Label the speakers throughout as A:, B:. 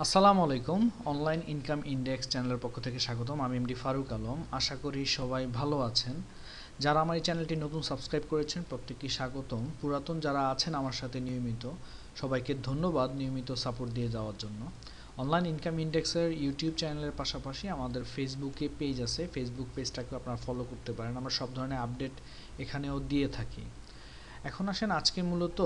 A: আসসালামু আলাইকুম। Online income index চ্যানেলের পক্ষ থেকে স্বাগতম। আমি এমডি ফারুক আলম। আশা করি সবাই ভালো আছেন। যারা আমার এই চ্যানেলটি নতুন সাবস্ক্রাইব করেছেন প্রত্যেককে স্বাগতম। পুরাতন যারা আছেন আমার সাথে নিয়মিত, সবাইকে ধন্যবাদ নিয়মিত সাপোর্ট দিয়ে যাওয়ার জন্য। অনলাইন ইনকাম ইন্ডেক্সের ইউটিউব চ্যানেলের পাশাপাশি আমাদের ফেসবুকে পেজ আছে, ফেসবুক পেজটাকে আপনারা ফলো করতে পারেন। আমরা সব ধরনের আপডেট এখানেও দিয়ে থাকি। এখন আসেন, আজকে মূলত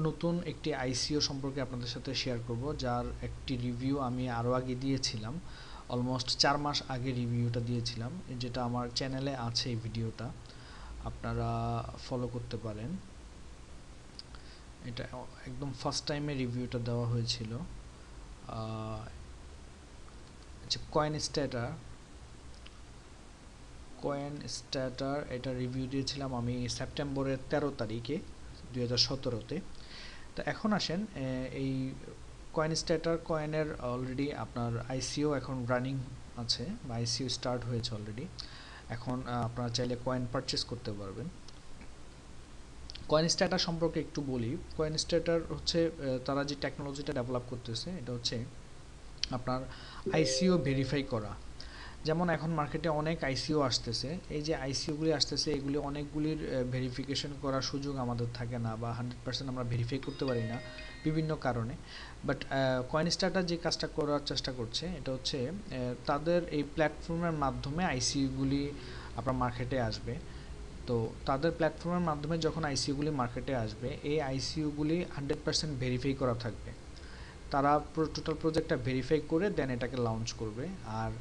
A: নতুন একটি আইসিও সম্পর্কে আপনাদের সাথে শেয়ার করব, যার একটি রিভিউ আমি আরও আগে দিয়েছিলাম। অলমোস্ট 4 মাস আগে রিভিউটা দিয়েছিলাম, যেটা আমার চ্যানেলে আছে। এই ভিডিওটা আপনারা ফলো করতে পারেন। এটা একদম ফার্স্ট টাইমে রিভিউটা দেওয়া হয়েছিল। কয়েন স্ট্যাটার এটা রিভিউ দিয়েছিলাম আমি সেপ্টেম্বরের 13 তারিখে 2017-তে। তো এখন আসেন, এই কয়েনস্ট্যাটার কয়েনের অলরেডি আপনার আইসিও এখন রানিং আছে, বা আইসিও স্টার্ট হয়েছে অলরেডি। এখন আপনারা চাইলে কয়েন পারচেস করতে পারবেন। কয়েনস্ট্যাটার সম্পর্কে একটু বলি। কয়েনস্ট্যাটার হচ্ছে তারা যে টেকনোলজিটা ডেভেলপ করতেছে, এটা হচ্ছে আপনার আইসিও ভেরিফাই করা। যেমন এখন মার্কেটে অনেক আইসিও আসতেছে, এই যে আইসিওগুলি আসতেছে এগুলি অনেকগুলির ভেরিফিকেশন করার সুযোগ আমাদের থাকে না, বা 100% আমরা ভেরিফাই করতে পারি না বিভিন্ন কারণে। বাট কয়েনস্টার্টার যে কাজটা করার চেষ্টা করছে, এটা হচ্ছে তাদের এই প্ল্যাটফর্মের মাধ্যমে আইসিওগুলি আপনার মার্কেটে আসবে। তো তাদের প্ল্যাটফর্মের মাধ্যমে যখন আইসিওগুলি মার্কেটে আসবে, এই আইসিওগুলি 100% ভেরিফাই করা থাকবে। তারা টোটাল প্রজেক্টটা ভেরিফাই করে দেন এটাকে লঞ্চ করবে। আর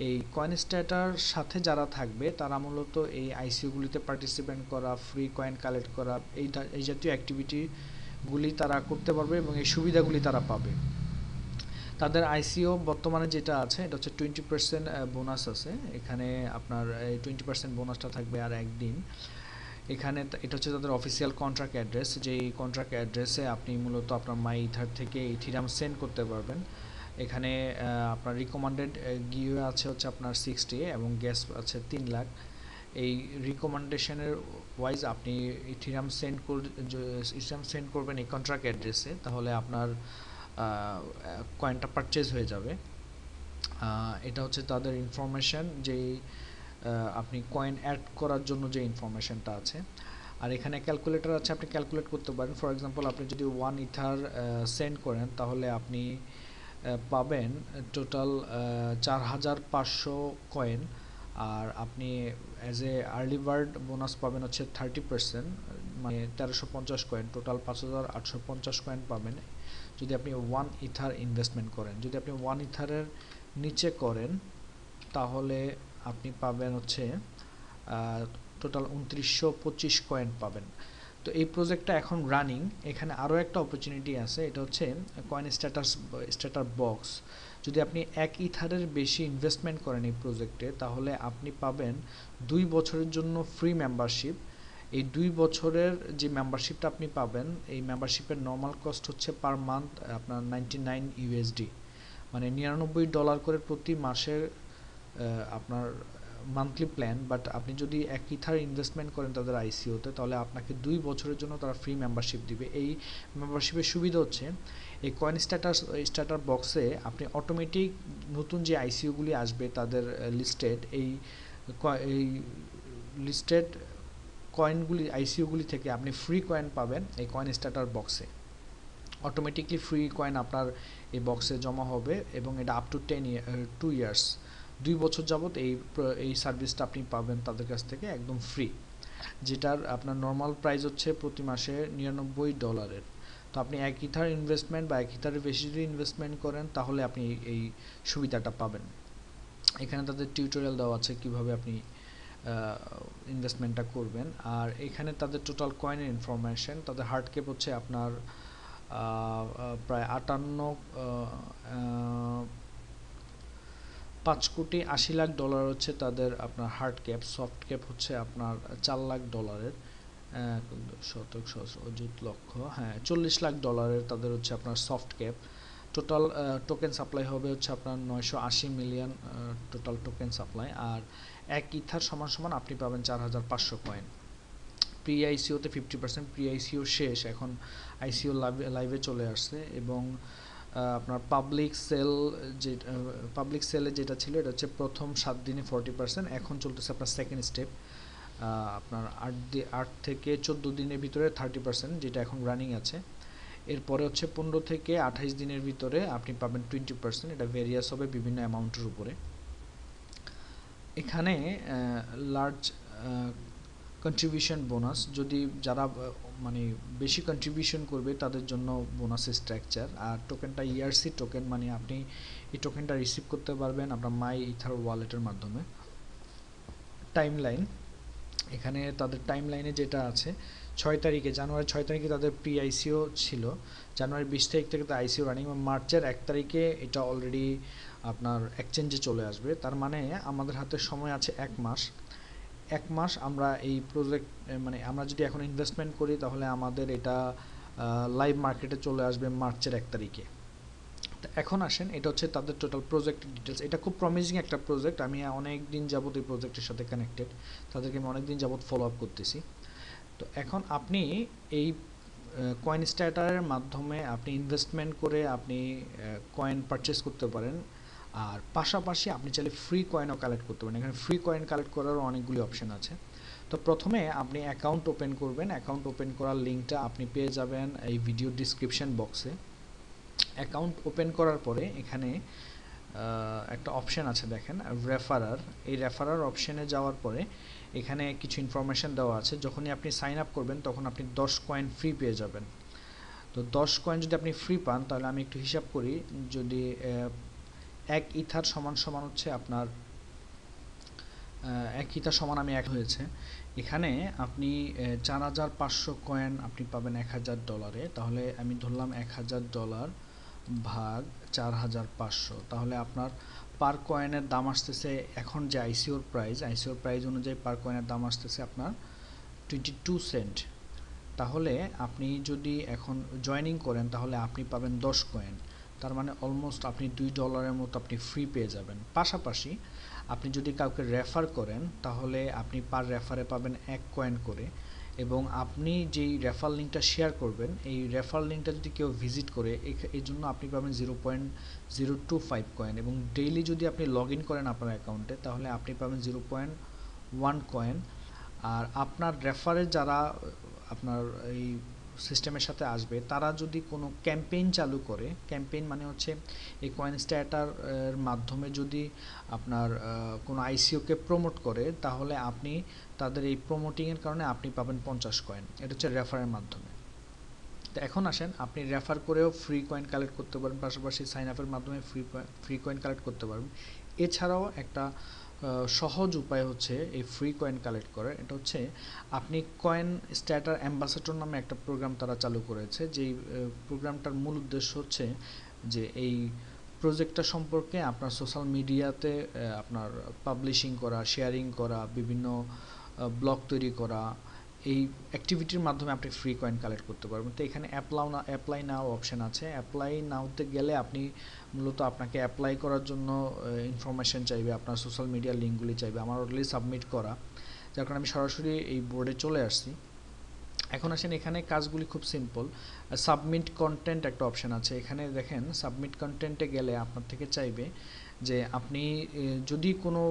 A: এই কয়েনস্ট্যাটার সাথে যারা থাকবে তারা মূলত এই আইসিওগুলিতে পার্টিসিপেন্ট করা, ফ্রি কয়েন কালেক্ট করা, এই জাতীয় অ্যাক্টিভিটিগুলি তারা করতে পারবে এবং এই সুবিধাগুলি তারা পাবে। তাদের আইসিও বর্তমানে যেটা আছে, এটা হচ্ছে 20% বোনাস আছে এখানে। আপনার এই 20% বোনাসটা থাকবে আর একদিন। এখানে এটা হচ্ছে তাদের অফিসিয়াল কন্ট্রাক্ট অ্যাড্রেস, যেই কন্ট্রাক্ট অ্যাড্রেসে আপনি মূলত আপনার মাই ইথার থেকে ইথিরাম সেন্ড করতে পারবেন। এখানে আপনার রিকমান্ডেড গিও আছে হচ্ছে আপনার 60 এবং গ্যাস আছে 3 লাখ। এই রিকমেন্ডেশনের ওয়াইজ আপনি ইথিরাম সেন্ড করবেন এই কন্ট্রাক্ট অ্যাড্রেসে, তাহলে আপনার কয়েনটা পারচেজ হয়ে যাবে। এটা হচ্ছে তাদের ইনফরমেশন, যেই আপনি কয়েন অ্যাড করার জন্য যে ইনফরমেশনটা আছে। আর এখানে ক্যালকুলেটর আছে, আপনি ক্যালকুলেট করতে পারেন। ফর এক্সাম্পল, আপনি যদি 1 ইথার সেন্ড করেন, তাহলে আপনি পাবেন টোটাল 4500 কয়েন। আর আপনি as a early bird bonus পাবেন হচ্ছে 30%, মানে 1350 কয়েন। টোটাল 5850 কয়েন পাবেন যদি আপনি 1 ইথার ইনভেস্টমেন্ট করেন। যদি আপনি 1 ইথারের নিচে করেন, তাহলে আপনি পাবেন হচ্ছে টোটাল 2925 কয়েন পাবেন। তো এই প্রজেক্টটা এখন রানিং। এখানে আরও একটা অপরচুনিটি আছে, এটা হচ্ছে কয়েন স্ট্যাটার বক্স। যদি আপনি 1 ইথারের বেশি ইনভেস্টমেন্ট করেন এই প্রজেক্টে, তাহলে আপনি পাবেন 2 বছরের জন্য ফ্রি মেম্বারশিপ। এই 2 বছরের যে মেম্বারশিপটা আপনি পাবেন, এই মেম্বারশিপের নর্মাল কস্ট হচ্ছে পার মান্থ আপনার 99 ইউএসডি, মানে $99 করে প্রতি মাসের আপনার মান্থলি প্ল্যান। বাট আপনি যদি 1 ইথার ইনভেস্টমেন্ট করেন তাদের আইসিওতে, তাহলে আপনাকে 2 বছরের জন্য তারা ফ্রি মেম্বারশিপ দিবে। এই মেম্বারশিপের সুবিধা হচ্ছে, এই কয়েন স্ট্যাটার বক্সে আপনি অটোমেটিক নতুন যে আইসিওগুলি আসবে তাদের লিস্টেড, এই লিস্টেড কয়েনগুলি আইসিওগুলি থেকে আপনি ফ্রি কয়েন পাবেন এই কয়েন স্ট্যাটার বক্সে। অটোমেটিকলি ফ্রি কয়েন আপনার এই বক্সে জমা হবে, এবং এটা আপ টু 2 ইয়ার্স, 2 বছর যাবত এই সার্ভিসটা আপনি পাবেন তাদের কাছ থেকে একদম ফ্রি, যেটার আপনার নর্মাল প্রাইস হচ্ছে প্রতি মাসে $99। তো আপনি 1 ইথার ইনভেস্টমেন্ট বা 1 ইথারের বেশি যদি ইনভেস্টমেন্ট করেন, তাহলে আপনি এই সুবিধাটা পাবেন। এখানে তাদের টিউটোরিয়াল দেওয়া আছে কিভাবে আপনি ইনভেস্টমেন্টটা করবেন। আর এখানে তাদের টোটাল কয়েনের ইনফরমেশন, তাদের হার্ড ক্যাপ হচ্ছে আপনার প্রায় 5,80,00,000 হচ্ছে তাদের আপনার হার্ড ক্যাপ। সফট ক্যাপ হচ্ছে আপনার $4,00,000, শতক সহস্র অযুত লক্ষ, হ্যাঁ $40,00,000 তাদের হচ্ছে আপনার soft cap. Total token supply হবে হচ্ছে আপনার 980 মিলিয়ন টোটাল টোকেন সাপ্লাই। আর 1 ইথার সমান সমান আপনি পাবেন 4500 কয়েন। প্রি আইসিওতে 50%, প্রি আইসিও শেষ, এখন আইসিও লাইভে চলে আসছে। এবং আপনার পাবলিক সেলে যেটা ছিল এটা হচ্ছে প্রথম 7 দিনে 40%, এখন চলতেছে আপনার সেকেন্ড স্টেপ আপনার 8 থেকে 14 দিনের ভিতরে 30%, যেটা এখন রানিং আছে। এরপরে হচ্ছে 15 থেকে 28 দিনের ভিতরে আপনি পাবেন 20%, এটা ভেরিয়াস হবে বিভিন্ন অ্যামাউন্টের উপরে। এখানে লার্জ কন্ট্রিবিউশন বোনাস, যদি যারা মানে বেশি কন্ট্রিবিউশন করবে তাদের জন্য বোনাস স্ট্রাকচার। আর টোকেনটা ইআরসি টোকেন, মানে আপনি এই টোকেনটা রিসিভ করতে পারবেন আপনার মাই ইথার ওয়ালেটের মাধ্যমে। টাইমলাইন, এখানে তাদের টাইমলাইনে যেটা আছে 6 তারিখে, জানুয়ারি 6 তারিখে তাদের প্রি আইসিও ছিল, জানুয়ারি 20 তারিখ থেকে তো আইসিও রানিং, মার্চের 1 তারিখে এটা অলরেডি আপনার এক্সচেঞ্জে চলে আসবে। তার মানে আমাদের হাতে সময় আছে 1 মাস। 1 মাস আমরা এই প্রজেক্ট, মানে আমরা যদি এখন ইনভেস্টমেন্ট করি তাহলে আমাদের এটা লাইভ মার্কেটে চলে আসবে মার্চের 1 তারিখে। তো এখন আসেন, এটা হচ্ছে তাদের টোটাল প্রজেক্ট ডিটেলস। এটা খুব প্রমিজিং একটা প্রজেক্ট, আমি অনেক দিন যাবত এই প্রজেক্টের সাথে কানেক্টেড, তাদেরকে আমি অনেক দিন যাবত ফলো আপ করতেছি। তো এখন আপনি এই কয়েনস্টার্টারের মাধ্যমে আপনি ইনভেস্টমেন্ট করে আপনি কয়েন পারচেস করতে পারেন, আর পাশাপাশি আপনি চাইলে ফ্রি কয়েনও কালেক্ট করতে পারেন। এখানে ফ্রি কয়েন কালেক্ট করারও অনেকগুলি অপশন আছে। তো প্রথমে আপনি অ্যাকাউন্ট ওপেন করবেন, অ্যাকাউন্ট ওপেন করার লিঙ্কটা আপনি পেয়ে যাবেন এই ভিডিও ডিসক্রিপশন বক্সে। অ্যাকাউন্ট ওপেন করার পরে এখানে একটা অপশন আছে দেখেন, রেফারার। এই রেফারার অপশনে যাওয়ার পরে এখানে কিছু ইনফরমেশন দেওয়া আছে। যখনই আপনি সাইন আপ করবেন তখন আপনি 10 কয়েন ফ্রি পেয়ে যাবেন। তো 10 কয়েন যদি আপনি ফ্রি পান, তাহলে আমি একটু হিসাব করি, যদি 1 ইথার সমান হচ্ছে আপনার 1 ইথার সমান আমি 1 হয়েছে। এখানে আপনি 4500 কয়েন আপনি পাবেন $1000, তাহলে আমি ধরলাম $1000 ভাগ 4500, তাহলে আপনার পার কয়েনের দাম আসতেছে, এখন যে আইসিওর প্রাইস অনুযায়ী পার কয়েনের দাম আসতেছে আপনার 22 সেন্ট। তাহলে আপনি যদি এখন জয়েনিং করেন তাহলে আপনি পাবেন 10 কয়েন, তার মানে অলমোস্ট আপনি $2 মতো আপনি ফ্রি পেয়ে যাবেন। পাশাপাশি আপনি যদি কাউকে রেফার করেন তাহলে আপনি পার রেফারে পাবেন 1 কয়েন করে, এবং আপনি যেই রেফার লিঙ্কটা শেয়ার করবেন, এই রেফার লিঙ্কটা যদি কেউ ভিজিট করে এই জন্য আপনি পাবেন 0.025 কয়েন, এবং ডেইলি যদি আপনি লগ ইন করেন আপনার অ্যাকাউন্টে তাহলে আপনি পাবেন 0.1 কয়েন। আর আপনার রেফারে যারা আপনার এই সিস্টেমের সাথে আসবে, তারা যদি কোনো ক্যাম্পেইন চালু করে, ক্যাম্পেইন মানে হচ্ছে এই কয়েনস্টার্টার এর মাধ্যমে যদি আপনার কোনো আইসিওকে প্রমোট করে, তাহলে আপনি তাদের এই প্রমোটিংয়ের কারণে আপনি পাবেন 50 কয়েন। এটা হচ্ছে রেফারের মাধ্যমে। তো এখন আসেন, আপনি রেফার করেও ফ্রি কয়েন কালেক্ট করতে পারেন, পাশাপাশি সাইন আপের মাধ্যমে ফ্রি কয়েন কালেক্ট করতে পারবেন। এছাড়াও একটা সহজ উপায় হচ্ছে এই ফ্রি কয়েন কালেক্ট করার, এটা হচ্ছে আপনি কয়েন স্ট্যাটার অ্যাম্বাসেডর নামে একটা প্রোগ্রাম তারা চালু করেছে, যেই প্রোগ্রামটার মূল উদ্দেশ্য হচ্ছে যে এই প্রজেক্টটা সম্পর্কে আপনার সোশ্যাল মিডিয়াতে আপনার পাবলিশিং করা, শেয়ারিং করা, বিভিন্ন ব্লগ তৈরি করা, এই অ্যাক্টিভিটির মাধ্যমে আপনি ফ্রি কয়েন কালেক্ট করতে পারবেন। তো এখানে অ্যাপ্লাই নাও অপশন আছে। অ্যাপ্লাই নাওতে গেলে আপনি মূলত আপনাকে অ্যাপ্লাই করার জন্য ইনফরমেশন চাইবে, আপনার সোশ্যাল মিডিয়ার লিঙ্কগুলি চাইবে। আমার অলরেডি সাবমিট করা, যার কারণে আমি সরাসরি এই বোর্ডে চলে আসছি। এখন আসেন, এখানে কাজগুলি খুব সিম্পল। সাবমিট কন্টেন্ট একটা অপশন আছে, এখানে দেখেন সাবমিট কন্টেন্টে গেলে আপনার থেকে চাইবে যে আপনি যদি কোনো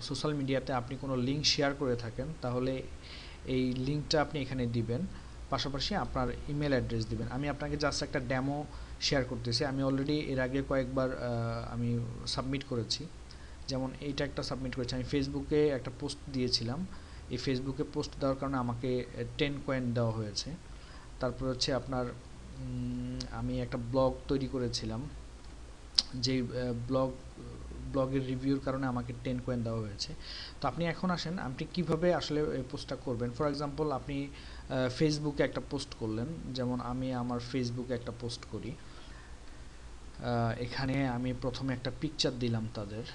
A: সোশ্যাল মিডিয়াতে আপনি কোনো লিঙ্ক শেয়ার করে থাকেন তাহলে এই লিঙ্কটা আপনি এখানে দিবেন, পাশাপাশি আপনার ইমেল অ্যাড্রেস দিবেন। আমি আপনাকে জাস্ট একটা ডেমো শেয়ার করতেছি, আমি অলরেডি এর আগে কয়েকবার আমি সাবমিট করেছি। যেমন এইটা একটা সাবমিট করেছি, আমি ফেসবুকে একটা পোস্ট দিয়েছিলাম, এই ফেসবুকে পোস্ট দেওয়ার কারণে আমাকে 10 কয়েন দেওয়া হয়েছে। তারপর হচ্ছে আপনার আমি একটা ব্লগ তৈরি করেছিলাম, যেই ব্লগের রিভিউর কারণে আমাকে 10 কয়েন দেওয়া হয়েছে। তো আপনি এখন আসেন, আপনি কিভাবে আসলে এই পোস্টটা করবেন। ফর এক্সাম্পল, আপনি ফেসবুকে একটা পোস্ট করলেন, যেমন আমি আমার ফেসবুকে একটা পোস্ট করি। এখানে আমি প্রথমে একটা পিকচার দিলাম তাদের,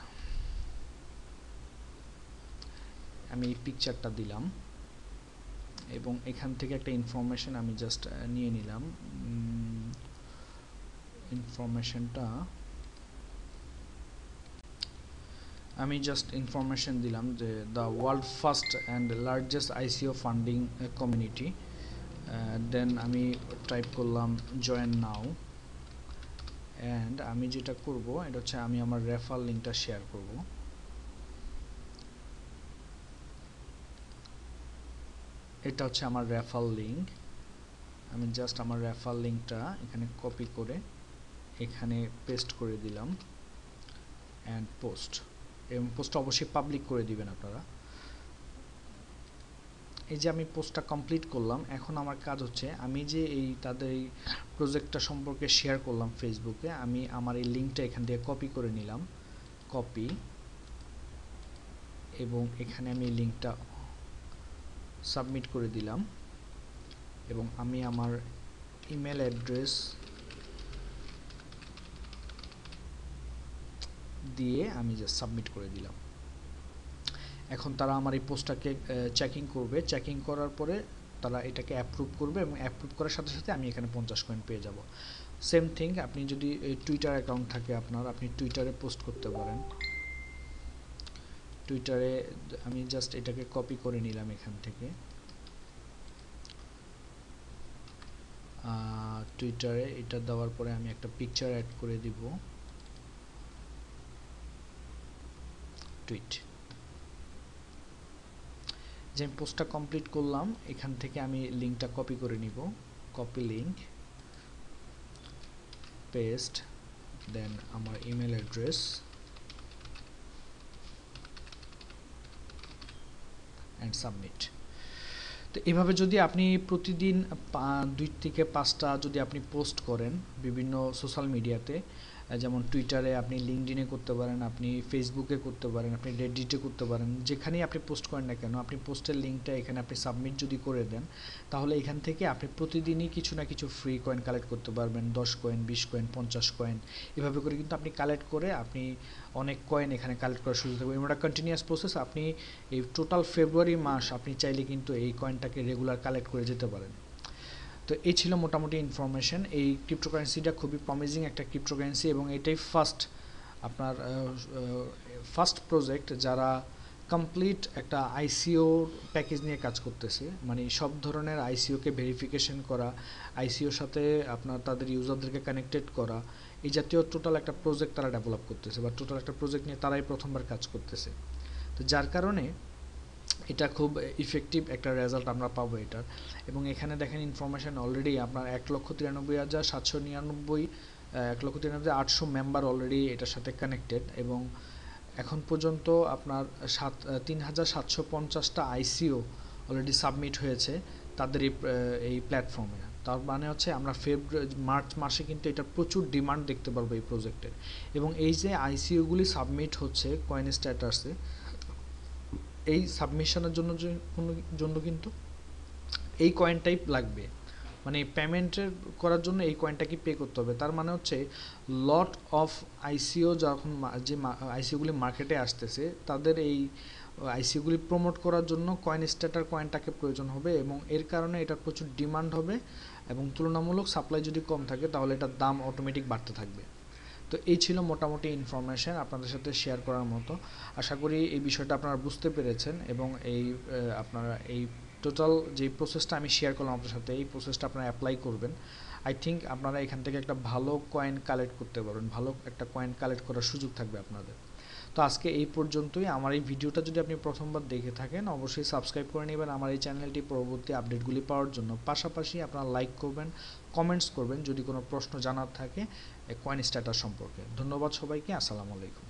A: আমি এই পিকচারটা দিলাম, এবং এখান থেকে একটা ইনফরমেশন আমি জাস্ট নিয়ে নিলাম। ইনফরমেশনটা আমি জাস্ট ইনফরমেশন দিলাম যে the world first and largest ICO funding community, then আমি টাইপ করলাম জয়েন নাও, অ্যান্ড আমি যেটা করব এটা হচ্ছে আমি আমার রেফার লিঙ্কটা শেয়ার করব। এটা হচ্ছে আমার রেফার লিঙ্ক। আমি জাস্ট আমার রেফার লিঙ্কটা এখানে কপি করে এখানে পেস্ট করে দিলাম অ্যান্ড পোস্ট, এবং পোস্টটা অবশ্যই পাবলিক করে দিবেন আপনারা। এই যে আমি পোস্টটা কমপ্লিট করলাম, এখন আমার কাজ হচ্ছে আমি যে এই তাদের এই প্রজেক্টটা সম্পর্কে শেয়ার করলাম ফেসবুকে, আমি আমার এই লিঙ্কটা এখান থেকে কপি করে নিলাম, কপি, এবং এখানে আমি লিঙ্কটা সাবমিট করে দিলাম, এবং আমি আমার ইমেল অ্যাড্রেস দিয়ে আমি জাস্ট সাবমিট করে দিলাম। এখন তারা আমার এই পোস্টটাকে চেকিং করবে, চেকিং করার পরে তারা এটাকে অ্যাপ্রুভ করবে, এবং অ্যাপ্রুভ করার সাথে সাথে আমি এখানে 50 কয়েন পেয়ে যাব। সেম থিং আপনি যদি টুইটার অ্যাকাউন্ট থাকে আপনার, আপনি টুইটারে পোস্ট করতে পারেন। টুইটারে আমি জাস্ট এটাকে কপি করে নিলাম এখান থেকে, টুইটারে এটা দেওয়ার পরে আমি একটা পিকচার অ্যাড করে দিব, টুইট। যে আমি পোস্টটা কমপ্লিট করলাম, এখান থেকে আমি লিঙ্কটা কপি করে নিব, কপি লিঙ্ক, পেস্ট, দেন আমার ইমেল অ্যাড্রেস অ্যান্ড সাবমিট। তো এভাবে যদি আপনি প্রতিদিন 2 থেকে 5টা যদি আপনি পোস্ট করেন বিভিন্ন সোশ্যাল মিডিয়াতে, যেমন টুইটারে, আপনি লিঙ্কডইনে করতে পারেন, আপনি ফেসবুকে করতে পারেন, আপনি রেডিটে করতে পারেন, যেখানেই আপনি পোস্ট করেন না কেন, আপনি পোস্টের লিঙ্কটা এখানে আপনি সাবমিট যদি করে দেন, তাহলে এখান থেকে আপনি প্রতিদিনই কিছু না কিছু ফ্রি কয়েন কালেক্ট করতে পারবেন। 10 কয়েন, 20 কয়েন, 50 কয়েন, এভাবে করে কিন্তু আপনি কালেক্ট করে আপনি অনেক কয়েন এখানে কালেক্ট করার সুযোগ থাকবে। এবং এটা কন্টিনিউয়াস প্রসেস। আপনি এই টোটাল ফেব্রুয়ারি মাস আপনি চাইলে কিন্তু এই কয়েনটাকে রেগুলার কালেক্ট করে যেতে পারেন। তো এই ছিল মোটামুটি ইনফরমেশন। এই ক্রিপ্টোকারেন্সিটা খুবই প্রমিজিং একটা ক্রিপ্টোকারেন্সি, এবং এটাই আপনার ফার্স্ট প্রজেক্ট যারা কমপ্লিট একটা আইসিও প্যাকেজ নিয়ে কাজ করতেছে, মানে সব ধরনের আইসিওকে ভেরিফিকেশন করা, আইসিওর সাথে আপনার তাদের ইউজারদেরকে কানেক্টেড করা, এই জাতীয় টোটাল একটা প্রজেক্ট তারা ডেভেলপ করতেছে, বা টোটাল একটা প্রজেক্ট নিয়ে তারাই প্রথমবার কাজ করতেছে। তো যার কারণে এটা খুব ইফেক্টিভ একটা রেজাল্ট আমরা পাবো এটার। এবং এখানে দেখেন ইনফরমেশন অলরেডি আপনার 1,93,799, 1,93,800 মেম্বার অলরেডি এটার সাথে কানেক্টেড, এবং এখন পর্যন্ত আপনার 3,750টা আইসিও অলরেডি সাবমিট হয়েছে তাদের এই প্ল্যাটফর্মে। তার মানে হচ্ছে আমরা মার্চ মাসে কিন্তু এটা প্রচুর ডিমান্ড দেখতে পারবো এই প্রজেক্টের। এবং এই যে আইসিওগুলি সাবমিট হচ্ছে কয়েনস্ট্যাটাসে, এই সাবমিশনের জন্য কিন্তু এই কয়েনটাই লাগবে, মানে পেমেন্টের করার জন্য এই কয়েনটাকে পে করতে হবে। তার মানে হচ্ছে লট অফ আইসিও যখন যে আইসিওগুলি মার্কেটে আসতেছে, তাদের এই আইসিওগুলি প্রমোট করার জন্য কয়েনস্ট্যাটার কয়েনটাকে প্রয়োজন হবে, এবং এর কারণে এটার প্রচুর ডিমান্ড হবে, এবং তুলনামূলক সাপ্লাই যদি কম থাকে তাহলে এটার দাম অটোমেটিক বাড়তে থাকবে। তো এই ছিল মোটামুটি ইনফরমেশন আপনাদের সাথে শেয়ার করার মতো। আশা করি এই বিষয়টা আপনারা বুঝতে পেরেছেন, এবং আপনারা এই টোটাল যে প্রসেসটা আমি শেয়ার করলাম আপনার সাথে, এই প্রসেসটা আপনারা অ্যাপ্লাই করবেন। আই থিঙ্ক আপনারা এখান থেকে একটা ভালো কয়েন কালেক্ট করতে পারবেন, ভালো একটা কয়েন কালেক্ট করার সুযোগ থাকবে আপনাদের। তো আজকে এই পর্যন্তই। আমার এই ভিডিওটা যদি আপনি প্রথমবার দেখে থাকেন, অবশ্যই সাবস্ক্রাইব করে নেবেন আমার এই চ্যানেলটি পরবর্তী আপডেটগুলি পাওয়ার জন্য। পাশাপাশি আপনারা লাইক করবেন, কমেন্টস করবেন যদি কোনো প্রশ্ন জানার থাকে কয়েনস্ট্যাটাস সম্পর্কে। ধন্যবাদ সবাইকে। আসসালামু আলাইকুম।